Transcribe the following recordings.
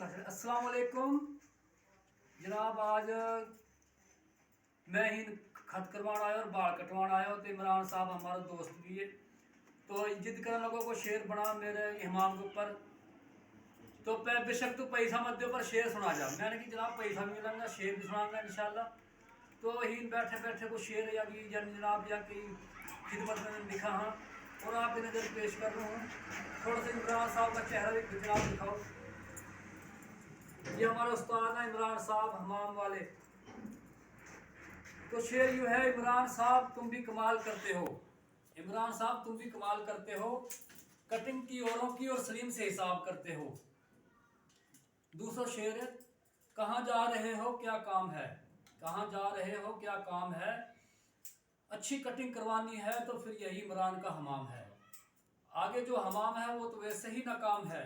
अस्सलाम वालेकुम जनाब। आज मैं ही खत करवाना आया और बाल कटवाना आया। तो इमरान साहब हमारा दोस्त भी है, तो जिद करने लोगों को शेर बना मेरे इमाम के ऊपर। तो बेशक तू पैसा मत दे पर शेर सुना जा। मैंने कि जनाब पैसा भी मिलेगा, शेर भी सुनाऊंगा इंशाल्लाह। तो ही बैठे बैठे को शेर या कि जनाब या कि खिदमत में लिखा हाँ, और आपकी नज़र पेश कर रहा हूँ। थोड़ा सा इमरान साहब का चेहरा भी जनाब दिखाओ। ये हमारे उस्ताद हैं इमरान साहब हमाम वाले। तो शेर यूँ है, इमरान साहब तुम भी कमाल करते हो, इमरान साहब तुम भी कमाल करते हो, कटिंग की औरों की और सलीम से हिसाब करते हो। दूसरा शेर है, कहाँ जा रहे हो क्या काम है, कहाँ जा रहे हो क्या काम है, अच्छी कटिंग करवानी है तो फिर यही इमरान का हमाम है। आगे जो हमाम है वो तो वैसे ही नाकाम है,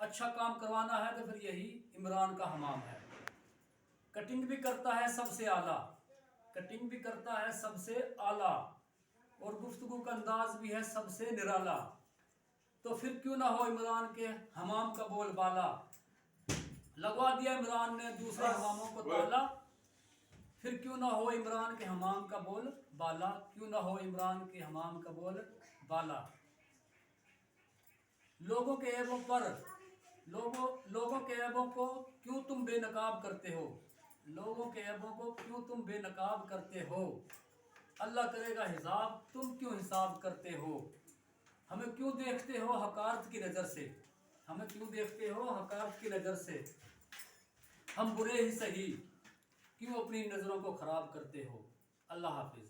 अच्छा काम करवाना है तो फिर यही इमरान का हमाम है। कटिंग भी करता है सबसे आला, कटिंग भी करता है सबसे आला, और गुफ्तगू का अंदाज भी है सबसे निराला। तो फिर क्यों ना हो इमरान के हमाम का बोल बाला। लगवा दिया इमरान ने दूसरे हमामों को ताला, फिर क्यों ना हो इमरान के हमाम का बोल बाला, क्यों ना हो इमरान के हमाम का बोल बाला। लोगों के ऐबों पर लोगों के ऐबों को क्यों तुम बेनकाब करते हो, लोगों के ऐबों को क्यों तुम बेनकाब करते हो, अल्लाह करेगा हिसाब तुम क्यों हिसाब करते हो। हमें क्यों देखते हो हकारत की नज़र से, हमें क्यों देखते हो हकारत की नज़र से, हम बुरे ही सही क्यों अपनी नज़रों को ख़राब करते हो। अल्लाह हाफिज़।